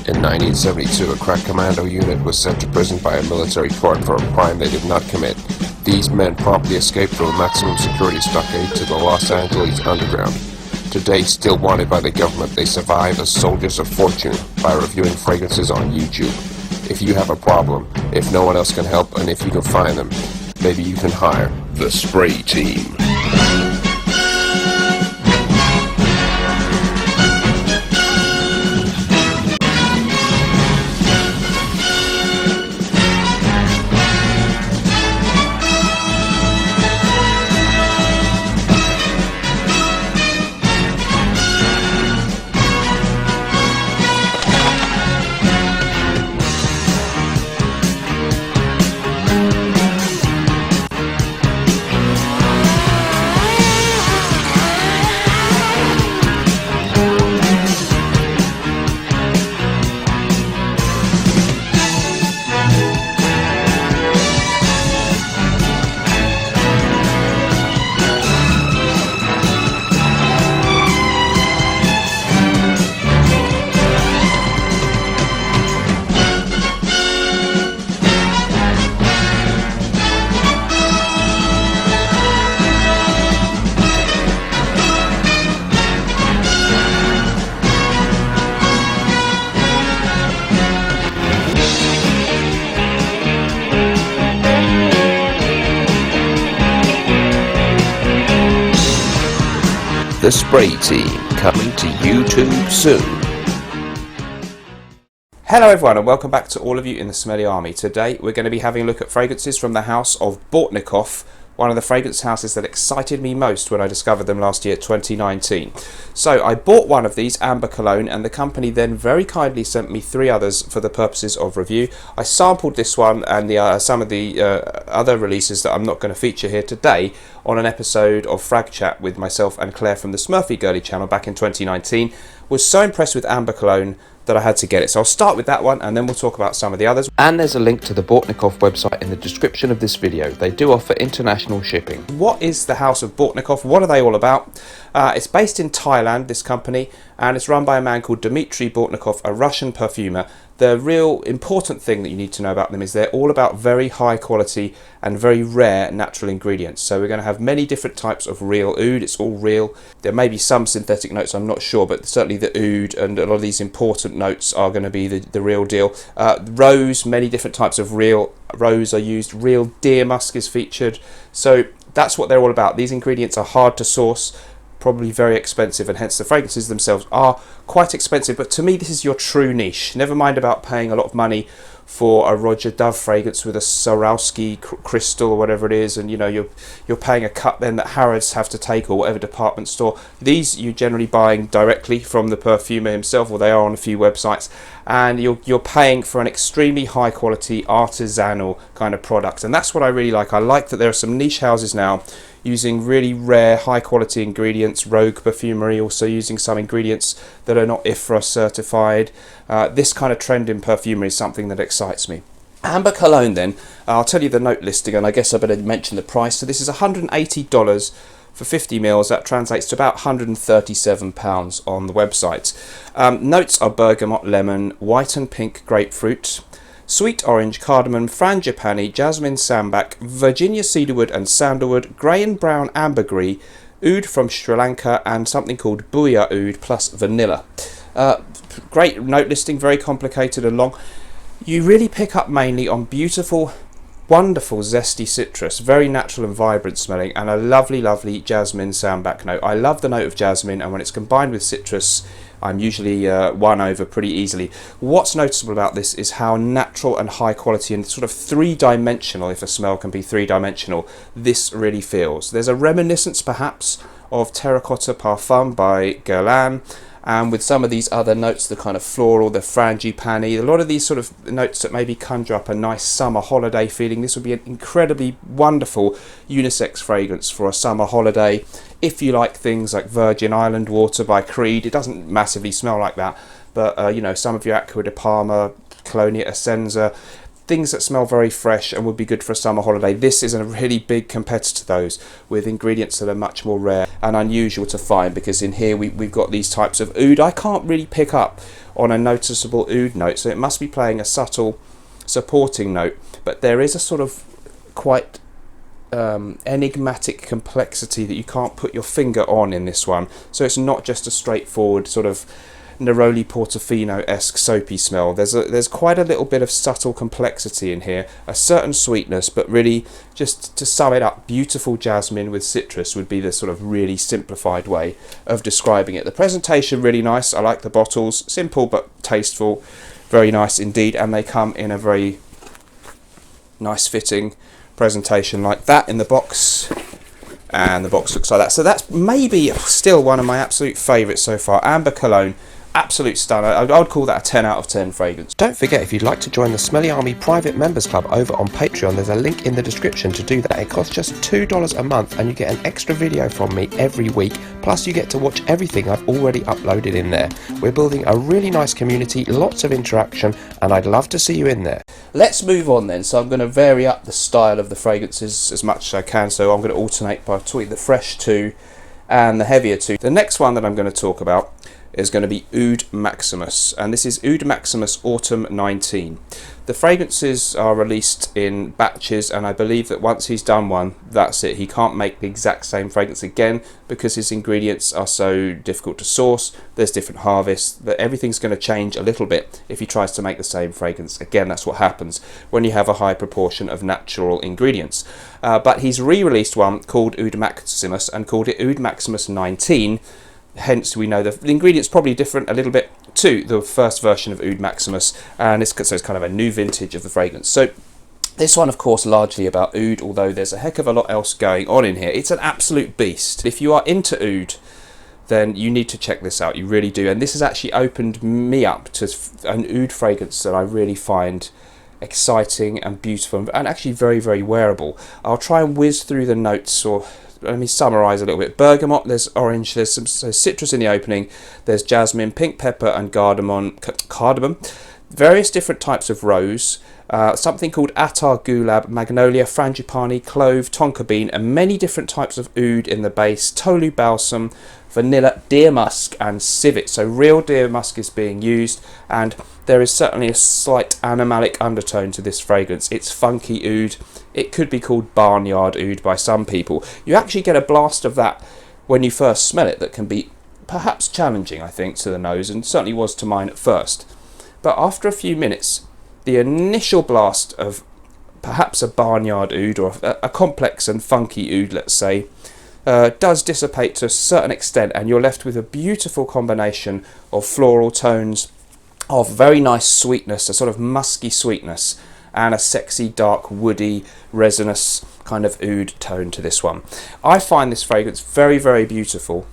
In 1972, a crack commando unit was sent to prison by a military court for a crime they did not commit. These men promptly escaped from a maximum security stockade to the Los Angeles underground. Today, still wanted by the government, they survive as soldiers of fortune by reviewing fragrances on YouTube. If you have a problem, if no one else can help, and if you can find them, maybe you can hire the Spray Team. The Spray Team, coming to YouTube soon. Hello everyone and welcome back to all of you in the Smelly Army. Today we're going to be having a look at fragrances from the house of Bortnikoff, one of the fragrance houses that excited me most when I discovered them last year, 2019. So I bought one of these, Amber Cologne, and the company then very kindly sent me 3 others for the purposes of review. I sampled this one and some of the other releases that I'm not going to feature here today on an episode of Frag Chat with myself and Claire from the Smurfy Girly channel back in 2019. Was so impressed with Amber Cologne that I had to get it. So I'll start with that one and then we'll talk about some of the others. And there's a link to the Bortnikoff website in the description of this video. They do offer international shipping. What is the House of Bortnikoff? What are they all about? It's based in Thailand, this company, and it's run by a man called Dmitry Bortnikoff, a Russian perfumer. The real important thing that you need to know about them is they're all about very high quality and very rare natural ingredients. So we're going to have many different types of real oud. It's all real. There may be some synthetic notes, I'm not sure, but certainly the oud and a lot of these important notes are going to be the real deal. Rose, many different types of real rose are used. Real deer musk is featured. So that's what they're all about. These ingredients are hard to source, probably very expensive, and hence the fragrances themselves are quite expensive. But to me, this is your true niche. Never mind about paying a lot of money for a Roger Dove fragrance with a Swarovski crystal or whatever it is, and you know you're paying a cut then that Harrods have to take or whatever department store. These you're generally buying directly from the perfumer himself, or they are on a few websites, and you're paying for an extremely high quality artisanal kind of product, and that's what I really like. I like that there are some niche houses now using really rare, high-quality ingredients. Rogue Perfumery also using some ingredients that are not IFRA certified. This kind of trend in perfumery is something that excites me. Amber Cologne then, I'll tell you the note listing, and I guess I better mention the price. So this is $180 for 50 mils. That translates to about £137 on the website. Notes are bergamot, lemon, white and pink grapefruit, sweet orange, cardamom, frangipani, jasmine sambac, Virginia cedarwood and sandalwood, grey and brown ambergris, oud from Sri Lanka, and something called Booyah oud plus vanilla. Great note listing, very complicated and long. You really pick up mainly on beautiful, wonderful zesty citrus, very natural and vibrant smelling, and a lovely, lovely jasmine sambac note. I love the note of jasmine, and when it's combined with citrus, I'm usually won over pretty easily. What's noticeable about this is how natural and high quality and sort of three-dimensional, if a smell can be three-dimensional, this really feels. There's a reminiscence perhaps of Terracotta Parfum by Guerlain, and with some of these other notes, the kind of floral, the frangipani, a lot of these sort of notes that maybe conjure up a nice summer holiday feeling. This would be an incredibly wonderful unisex fragrance for a summer holiday. If you like things like Virgin Island Water by Creed, it doesn't massively smell like that, but you know, some of your Acqua di Parma, Colonia Essenza, things that smell very fresh and would be good for a summer holiday. This is a really big competitor to those, with ingredients that are much more rare and unusual to find, because in here we've got these types of oud. I can't really pick up on a noticeable oud note, so it must be playing a subtle supporting note, but there is a sort of quite enigmatic complexity that you can't put your finger on in this one. So it's not just a straightforward sort of Neroli Portofino-esque soapy smell. There's quite a little bit of subtle complexity in here, a certain sweetness, but really, just to sum it up, beautiful jasmine with citrus would be the sort of really simplified way of describing it. The presentation really nice. I like the bottles, simple but tasteful, very nice indeed, and they come in a very nice fitting presentation like that in the box, and the box looks like that. So that's maybe still one of my absolute favourites so far. Amber Cologne, absolute stunner. I would call that a 10 out of 10 fragrance. Don't forget, if you'd like to join the Smelly Army private members club over on Patreon, there's a link in the description to do that. It costs just $2 a month and you get an extra video from me every week, plus you get to watch everything I've already uploaded in there. We're building a really nice community, lots of interaction, and I'd love to see you in there. Let's move on then. So I'm going to vary up the style of the fragrances as much as I can, so I'm going to alternate between the fresh 2 and the heavier 2. The next one that I'm going to talk about is going to be Oud Maximus, and this is Oud Maximus Autumn 19. The fragrances are released in batches, and I believe that once he's done one, that's it. He can't make the exact same fragrance again because his ingredients are so difficult to source. There's different harvests, that everything's going to change a little bit if he tries to make the same fragrance again. That's what happens when you have a high proportion of natural ingredients. But he's re-released one called Oud Maximus and called it Oud Maximus 19. Hence, we know the ingredients probably different a little bit to the first version of Oud Maximus, and so it's kind of a new vintage of the fragrance. So this one, of course, largely about oud, although there's a heck of a lot else going on in here. It's an absolute beast. If you are into oud, then you need to check this out. You really do. And this has actually opened me up to an oud fragrance that I really find exciting and beautiful, and actually very, very wearable. I'll try and whiz through the notes, or let me summarise a little bit. Bergamot, there's orange, there's some citrus in the opening, there's jasmine, pink pepper and cardamom, various different types of rose, something called attar gulab, magnolia, frangipani, clove, tonka bean, and many different types of oud in the base, tolu balsam, vanilla, deer musk and civet. So real deer musk is being used, and there is certainly a slight animalic undertone to this fragrance. It's funky oud. It could be called barnyard oud by some people. You actually get a blast of that when you first smell it that can be perhaps challenging, I think, to the nose, and certainly was to mine at first. But after a few minutes, the initial blast of perhaps a barnyard oud, or a complex and funky oud, let's say, does dissipate to a certain extent, and you're left with a beautiful combination of floral tones, of very nice sweetness, a sort of musky sweetness, and a sexy, dark, woody, resinous kind of oud tone to this one. I find this fragrance very, very beautiful.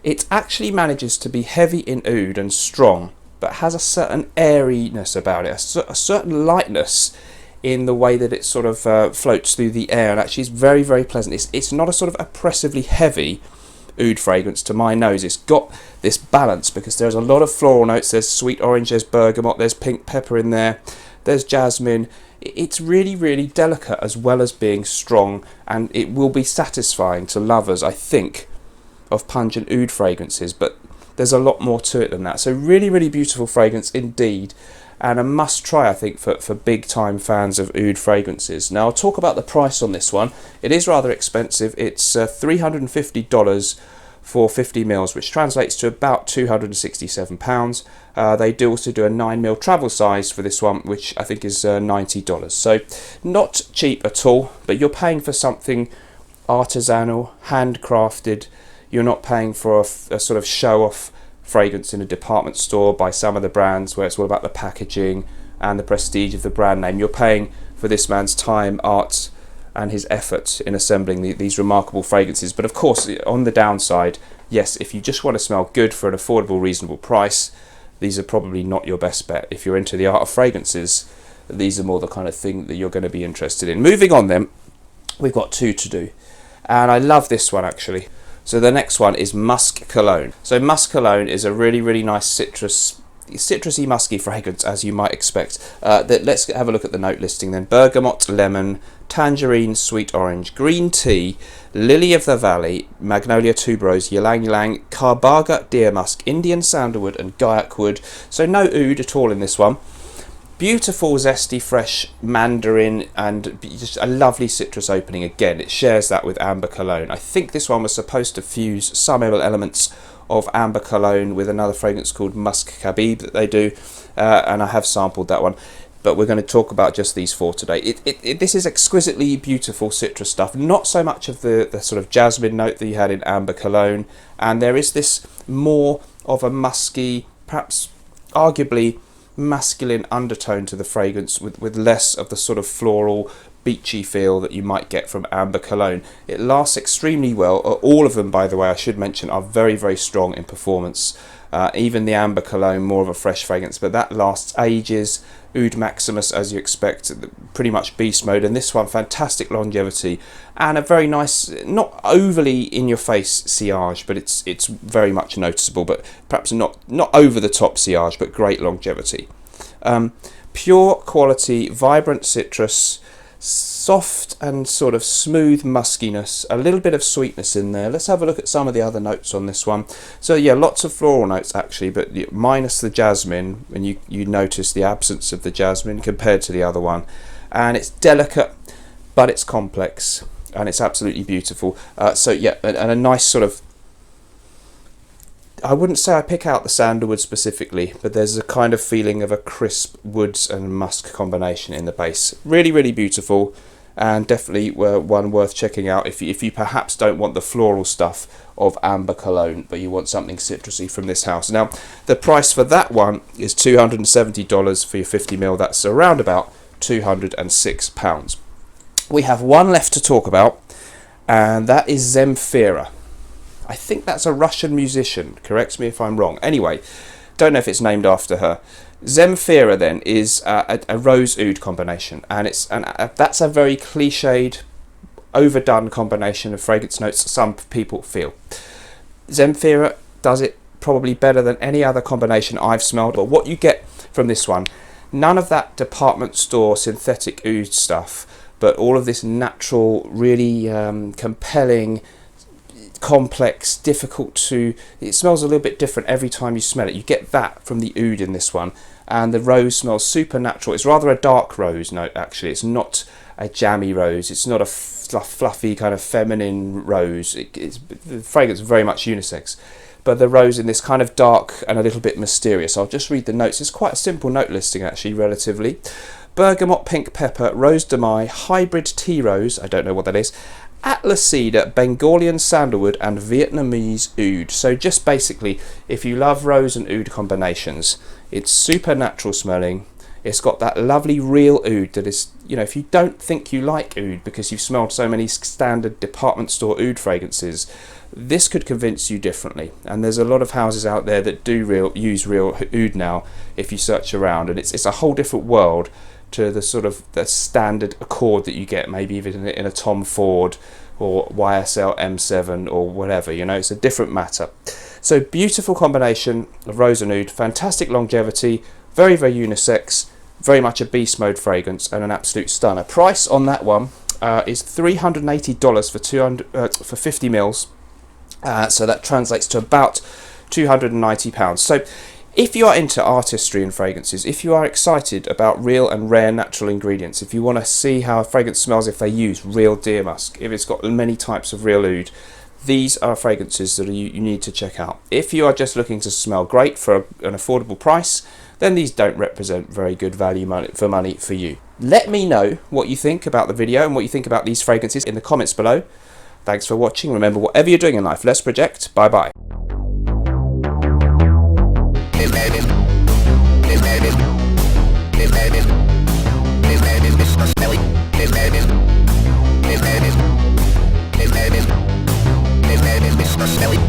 It actually manages to be heavy in oud and strong, but has a certain airiness about it, a certain lightness in the way that it sort of floats through the air, and actually is very, very pleasant. It's not a sort of oppressively heavy oud fragrance to my nose. It's got this balance because there's a lot of floral notes. There's sweet orange, there's bergamot, there's pink pepper in there, there's jasmine. It's really, really delicate as well as being strong, and it will be satisfying to lovers, I think, of pungent oud fragrances, but there's a lot more to it than that. So really, really beautiful fragrance indeed, and a must try, I think, for big time fans of oud fragrances. Now I'll talk about the price on this one. It is rather expensive. It's $350 for 50 mils, which translates to about £267. They do also do a 9mm travel size for this one, which I think is $90. So not cheap at all, but you're paying for something artisanal, handcrafted. You're not paying for a sort of show-off fragrance in a department store by some of the brands where it's all about the packaging and the prestige of the brand name. You're paying for this man's time, art, and his effort in assembling these remarkable fragrances. But of course, on the downside, yes, if you just want to smell good for an affordable, reasonable price, these are probably not your best bet. If you're into the art of fragrances, these are more the kind of thing that you're going to be interested in. Moving on then, we've got 2 to do, and I love this one actually. So the next one is Musk Cologne. So Musk Cologne is a really, really nice citrus citrusy, musky fragrance, as you might expect. Let's have a look at the note listing then. Bergamot, lemon, tangerine, sweet orange, green tea, lily of the valley, magnolia tuberose, ylang ylang, carbaga, deer musk, Indian sandalwood, and gaiac wood. So no oud at all in this one. Beautiful, zesty, fresh mandarin, and just a lovely citrus opening. Again, it shares that with Amber Cologne. I think this one was supposed to fuse some elements of Amber Cologne with another fragrance called Musk Cologne that they do, and I have sampled that one. But we're going to talk about just these four today. This is exquisitely beautiful citrus stuff. Not so much of the sort of jasmine note that you had in Amber Cologne, and there is this more of a musky, perhaps arguably masculine undertone to the fragrance, with less of the sort of floral beachy feel that you might get from Amber Cologne. It lasts extremely well. All of them, by the way, I should mention, are very, very strong in performance. Even the Amber Cologne, more of a fresh fragrance, but that lasts ages. Oud Maximus, as you expect, pretty much beast mode, and this one, fantastic longevity and a very nice, not overly in your face sillage, but it's very much noticeable, but perhaps not over the top sillage, but great longevity. Pure quality, vibrant citrus, soft and sort of smooth muskiness, a little bit of sweetness in there. Let's have a look at some of the other notes on this one. So yeah, lots of floral notes actually, but minus the jasmine, and you notice the absence of the jasmine compared to the other one. And it's delicate, but it's complex, and it's absolutely beautiful. So yeah, and a nice sort of, I wouldn't say I pick out the sandalwood specifically, but there's a kind of feeling of a crisp woods and musk combination in the base. Really, really beautiful, and definitely one worth checking out if you perhaps don't want the floral stuff of Amber Cologne, but you want something citrusy from this house. Now, the price for that one is $270 for your 50ml. That's around about £206. We have one left to talk about, and that is Zemfira. I think that's a Russian musician. Correct me if I'm wrong. Anyway, don't know if it's named after her. Zemfira then is a rose oud combination, and that's a very cliched, overdone combination of fragrance notes some people feel. Zemfira does it probably better than any other combination I've smelled. But what you get from this one, none of that department store synthetic oud stuff, but all of this natural, really compelling, complex, difficult to, it smells a little bit different every time you smell it. You get that from the oud in this one, and the rose smells supernatural. It's rather a dark rose note actually. It's not a jammy rose, it's not a fluffy kind of feminine rose. The fragrance is very much unisex, but the rose in this kind of dark and a little bit mysterious. I'll just read the notes. It's quite a simple note listing actually, relatively. Bergamot, pink pepper, rose de mai, hybrid tea rose, I don't know what that is, Atlas cedar, Bengalian sandalwood, and Vietnamese oud. So just basically, if you love rose and oud combinations, it's supernatural smelling. It's got that lovely real oud that is, if you don't think you like oud because you've smelled so many standard department store oud fragrances, this could convince you differently. And there's a lot of houses out there that do use real oud now if you search around, and it's a whole different world to the sort of the standard accord that you get maybe even in a Tom Ford or YSL M7 or whatever. It's a different matter. So beautiful combination of rose and oud, fantastic longevity, very, very unisex, very much a beast mode fragrance, and an absolute stunner. Price on that one is $380 for 50 mils. So that translates to about £290. So if you are into artistry and fragrances, if you are excited about real and rare natural ingredients, if you want to see how a fragrance smells if they use real deer musk, if it's got many types of real oud, these are fragrances that you need to check out. If you are just looking to smell great for an affordable price, then these don't represent very good value for money for you. Let me know what you think about the video and what you think about these fragrances in the comments below. Thanks for watching. Remember, whatever you're doing in life, let's project. Bye bye. Smelly.